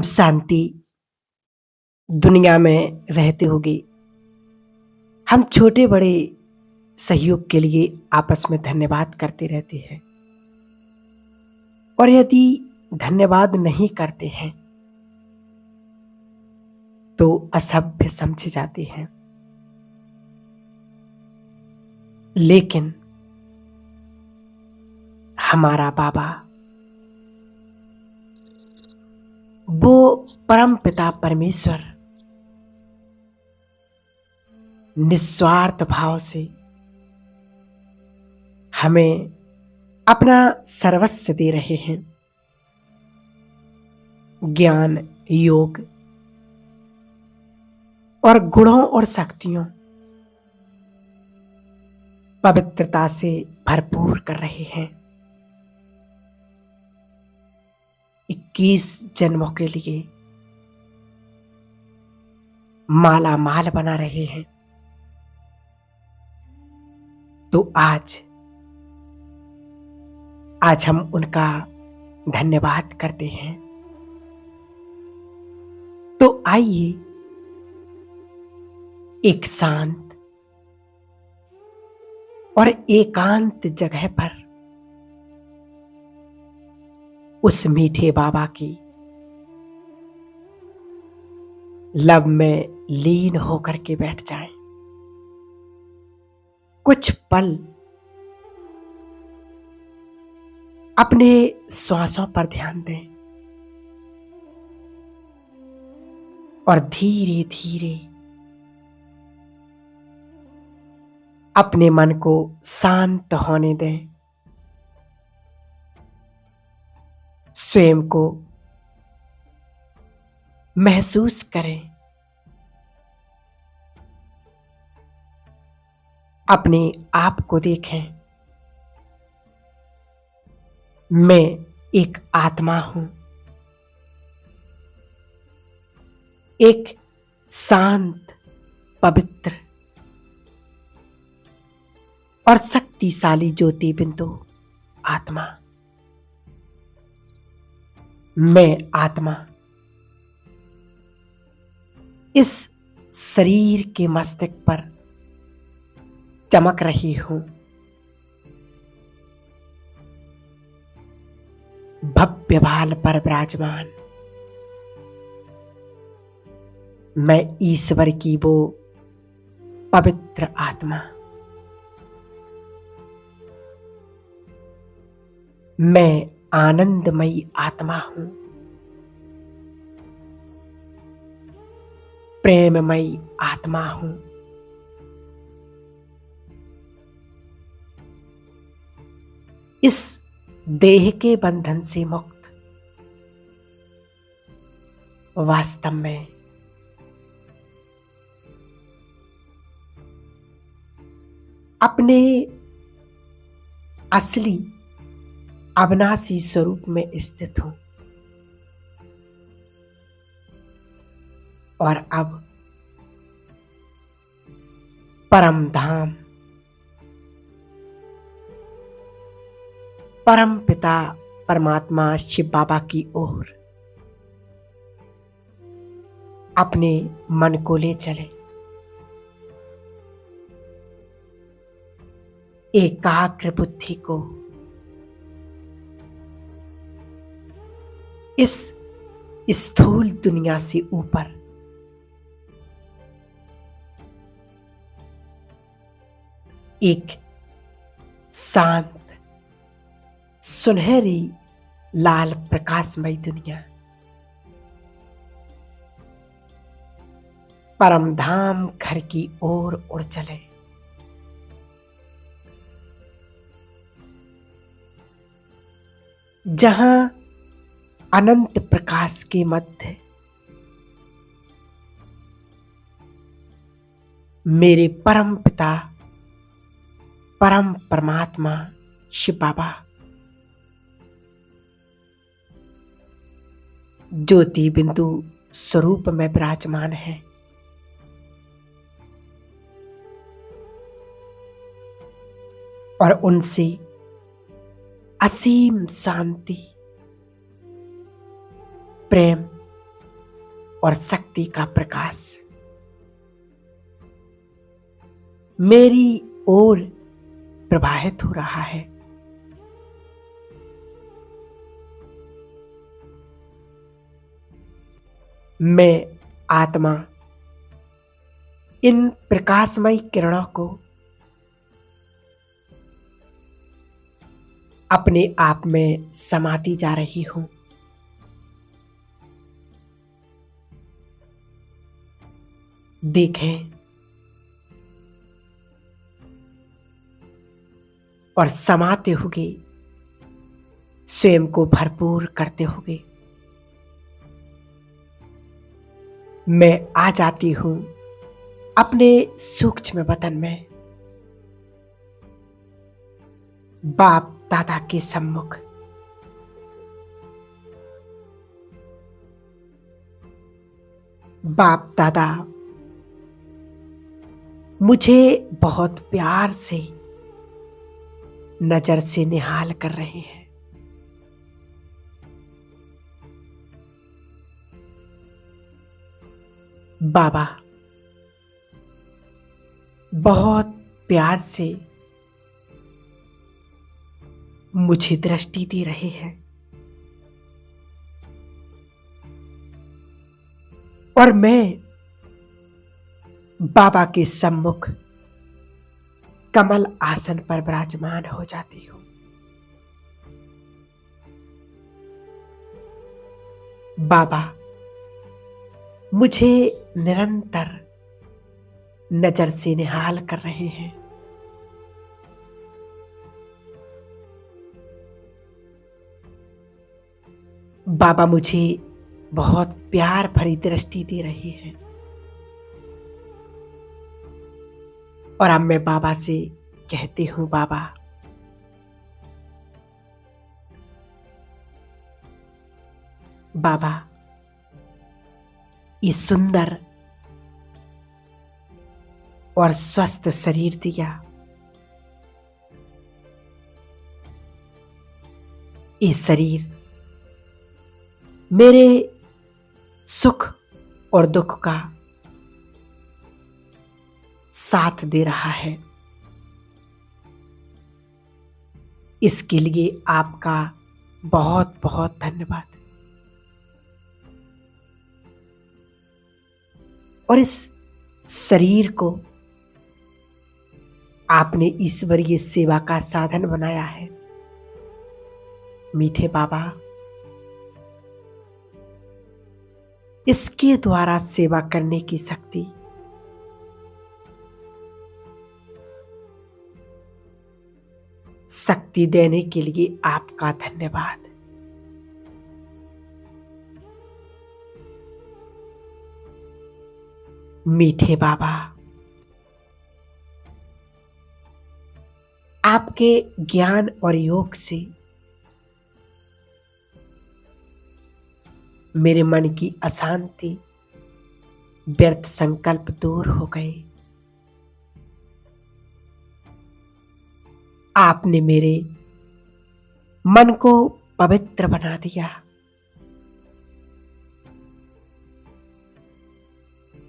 शांति दुनिया में रहते हुए हम छोटे-बड़े सहयोग के लिए आपस में धन्यवाद करते रहते हैं और यदि धन्यवाद नहीं करते हैं, तो असभ्य समझे जाते हैं। लेकिन हमारा बाबा वो परम पिता परमेश्वर निस्वार्थ भाव से हमें अपना सर्वस्व दे रहे हैं। ज्ञान, योग और गुणों और शक्तियों, पवित्रता से भरपूर कर रहे हैं। 21 जन्मों के लिए माला माल बना रहे हैं। तो आज हम उनका धन्यवाद करते हैं। तो आइए एक शांत और एकांत जगह पर उस मीठे बाबा की लब में लीन होकर के बैठ जाएं। कुछ पल अपने श्वासों पर ध्यान दें और धीरे धीरे अपने मन को शांत होने दें। स्वयं को महसूस करें। अपने आप को देखें। मैं एक आत्मा हूं, एक शांत, पवित्र और शक्तिशाली ज्योति बिंदु आत्मा। मैं आत्मा इस शरीर के मस्तक पर चमक रही हूं। भव्य भाल पर विराजमान मैं ईश्वर की वो पवित्र आत्मा। मैं आनंदमयी आत्मा हूं। प्रेममयी आत्मा हूं। इस देह के बंधन से मुक्त वास्तव में अपने असली अविनाशी स्वरूप में स्थित हूं। और अब परम धाम, परम पिता परमात्मा शिव बाबा की ओर अपने मन को ले चले। एकाग्र बुद्धि को इस स्थूल दुनिया से ऊपर एक शांत, सुनहरी, लाल प्रकाशमयी दुनिया, परम धाम घर की ओर उड़ चले। जहां अनंत प्रकाश के मध्य मेरे परम पिता परम परमात्मा शिव बाबा ज्योति बिंदु स्वरूप में विराजमान है। और उनसे असीम शांति, प्रेम और शक्ति का प्रकाश मेरी ओर प्रवाहित हो रहा है। मैं आत्मा इन प्रकाशमयी किरणों को अपने आप में समाती जा रही हूं। देखें और समाते हुए स्वयं को भरपूर करते हुए मैं आ जाती हूं अपने सूक्ष्म वतन में, बाप दादा के सम्मुख। बाप दादा मुझे बहुत प्यार से नजर से निहाल कर रहे हैं। बाबा बहुत प्यार से मुझे दृष्टि दे रहे हैं और मैं बाबा के सम्मुख कमल आसन पर विराजमान हो जाती हूं। बाबा मुझे निरंतर नजर से निहाल कर रहे हैं। बाबा मुझे बहुत प्यार भरी दृष्टि दे रहे हैं और अब मैं बाबा से कहती हूं, बाबा बाबा ये सुंदर और स्वस्थ शरीर दिया, ये शरीर मेरे सुख और दुख का साथ दे रहा है। इसके लिए आपका बहुत बहुत धन्यवाद। और इस शरीर को आपने ईश्वरीय सेवा का साधन बनाया है। मीठे बाबा, इसके द्वारा सेवा करने की शक्ति देने के लिए आपका धन्यवाद। मीठे बाबा, आपके ज्ञान और योग से मेरे मन की अशांति, व्यर्थ संकल्प दूर हो गए। आपने मेरे मन को पवित्र बना दिया।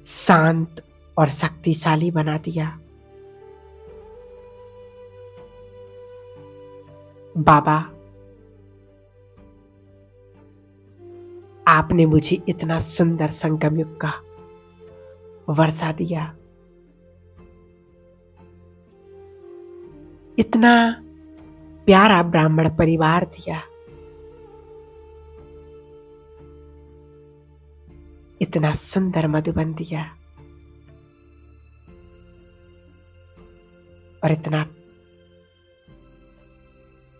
शांत और शक्तिशाली बना दिया। बाबा, आपने मुझे इतना सुंदर संगम युग का वर्षा दिया, इतना प्यारा ब्राह्मण परिवार दिया, इतना सुंदर मधुबन दिया और इतना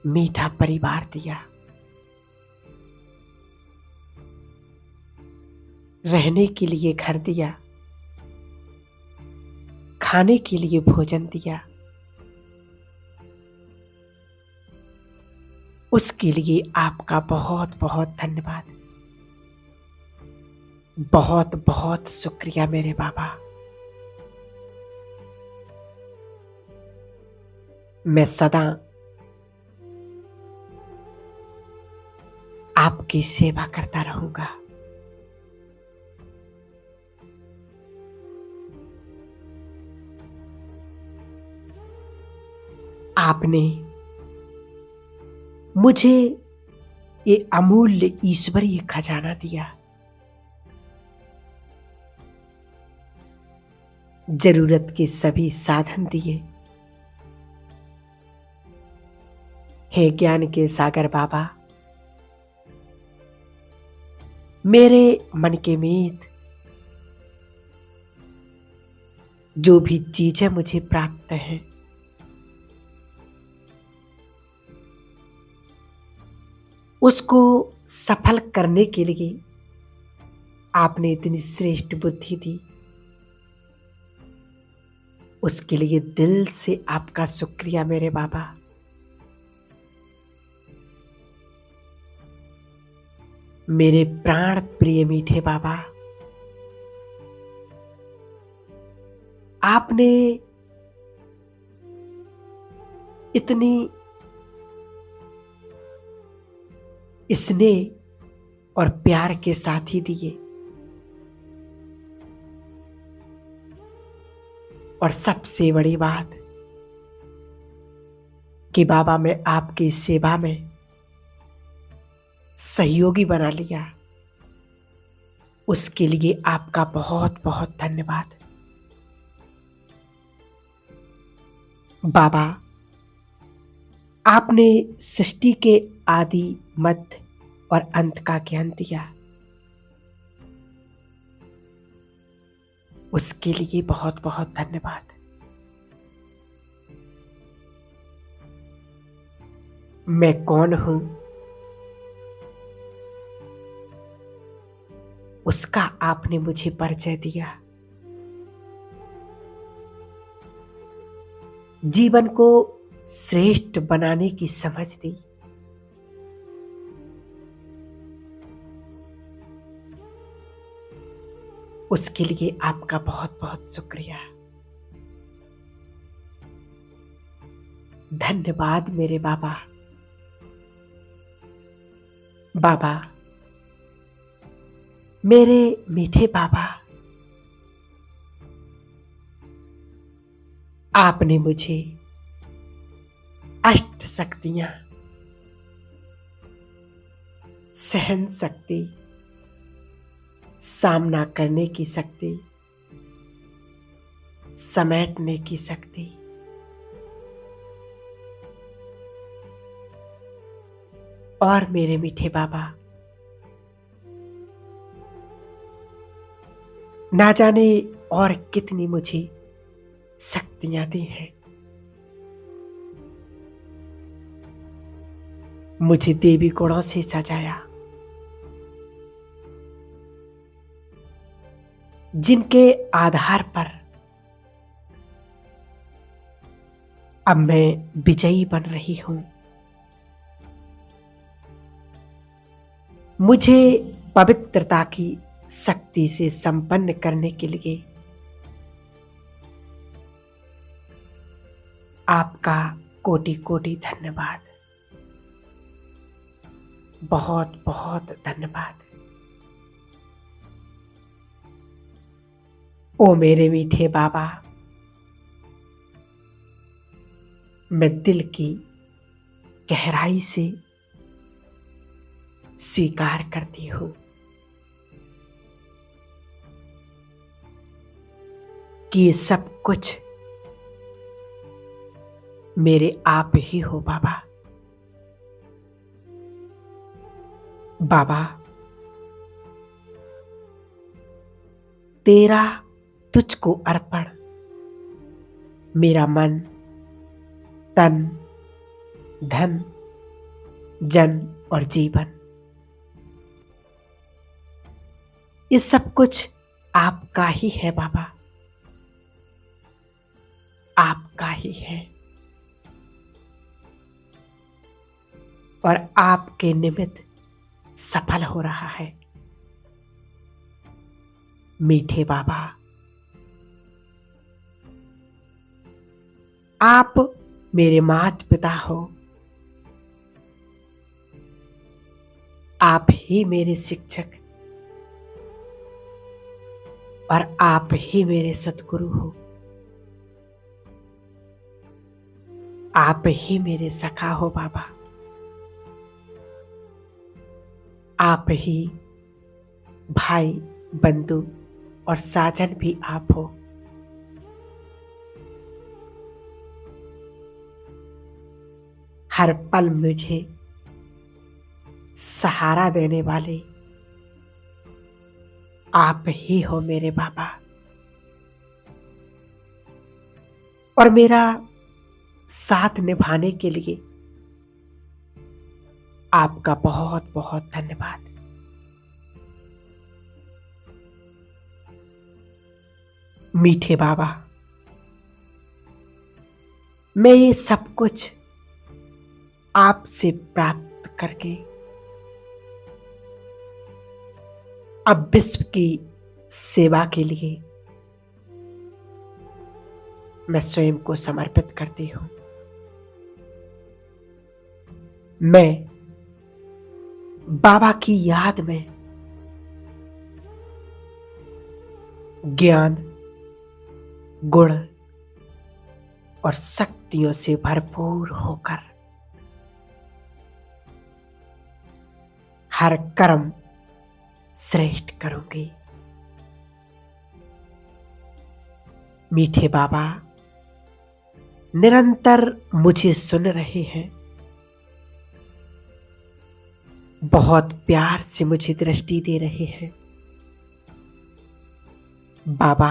मीठा परिवार दिया। रहने के लिए घर दिया, खाने के लिए भोजन दिया। उसके लिए आपका बहुत बहुत धन्यवाद। बहुत बहुत शुक्रिया मेरे बाबा। मैं सदा आपकी सेवा करता रहूंगा। आपने मुझे ये अमूल्य ईश्वरीय खजाना दिया। जरूरत के सभी साधन दिए। हे ज्ञान के सागर बाबा, मेरे मन के मीत जो भी चीजें मुझे प्राप्त हैं, उसको सफल करने के लिए आपने इतनी श्रेष्ठ बुद्धि दी। उसके लिए दिल से आपका शुक्रिया मेरे बाबा। मेरे प्राण प्रिय मीठे बाबा, आपने इतनी स्नेह और प्यार के साथ ही दिए। और सबसे बड़ी बात कि बाबा मैं आपकी सेवा में सहयोगी बना लिया, उसके लिए आपका बहुत बहुत धन्यवाद। बाबा, आपने सृष्टि के आदि मध्य और अंत का ज्ञान दिया, उसके लिए बहुत बहुत धन्यवाद। मैं कौन हूं, उसका आपने मुझे परिचय दिया। जीवन को श्रेष्ठ बनाने की समझ दी। उसके लिए आपका बहुत बहुत शुक्रिया। धन्यवाद मेरे बाबा। बाबा, मेरे मीठे बाबा, आपने मुझे अष्ट शक्तियां, सहन शक्ति, सामना करने की शक्ति, समेटने की शक्ति, और मेरे मीठे बाबा, ना जाने और कितनी मुझे शक्तियां दी हैं। मुझे देवी गुणों से सजाया, जिनके आधार पर अब मैं विजयी बन रही हूं। मुझे पवित्रता की शक्ति से संपन्न करने के लिए आपका कोटि कोटि धन्यवाद। बहुत बहुत धन्यवाद। ओ मेरे मीठे बाबा, मैं दिल की गहराई से स्वीकार करती हूं कि ये सब कुछ मेरे आप ही हो बाबा। बाबा, तेरा तुझको अर्पण मेरा मन, तन, धन, जन और जीवन, ये सब कुछ आपका ही है बाबा, आपका ही है। और आपके निमित्त सफल हो रहा है। मीठे बाबा, आप मेरे माता पिता हो, आप ही मेरे शिक्षक और आप ही मेरे सद्गुरु हो। आप ही मेरे सखा हो बाबा। आप ही भाई, बंधु और साजन भी आप हो। हर पल मुझे सहारा देने वाले आप ही हो मेरे बाबा। और मेरा साथ निभाने के लिए आपका बहुत बहुत धन्यवाद। मीठे बाबा, मैं ये सब कुछ आपसे प्राप्त करके अब विश्व की सेवा के लिए मैं स्वयं को समर्पित करती हूं। मैं बाबा की याद में ज्ञान, गुण और शक्तियों से भरपूर होकर हर कर्म श्रेष्ठ करूंगी। मीठे बाबा निरंतर मुझे सुन रहे हैं, बहुत प्यार से मुझे दृष्टि दे रहे हैं। बाबा,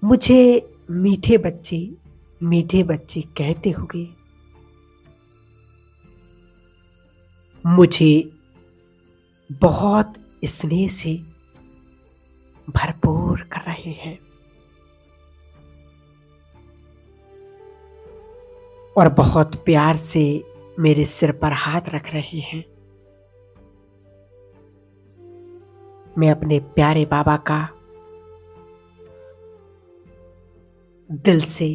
मुझे मीठे बच्चे कहते होंगे। मुझे बहुत स्नेह से भरपूर कर रहे हैं और बहुत प्यार से मेरे सिर पर हाथ रख रहे हैं। मैं अपने प्यारे बाबा का दिल से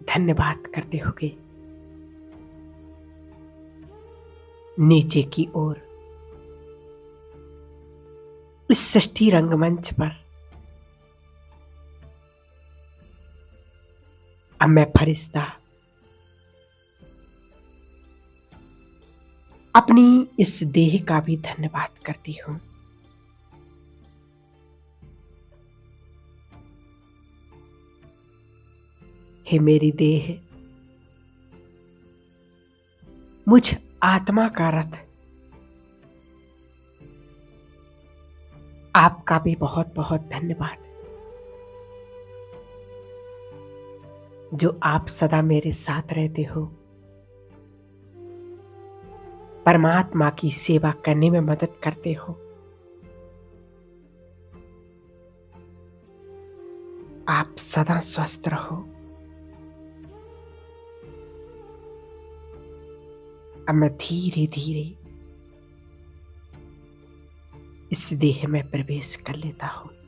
धन्यवाद करते होंगे। नीचे की ओर इस सृष्टि रंगमंच पर अब मैं फरिश्ता अपनी इस देह का भी धन्यवाद करती हूं। हे मेरी देह, मुझ आत्मा का रथ, आपका भी बहुत बहुत धन्यवाद, जो आप सदा मेरे साथ रहते हो, परमात्मा की सेवा करने में मदद करते हो। आप सदा स्वस्थ रहो। अब मैं धीरे धीरे इस देह में प्रवेश कर लेता हूं।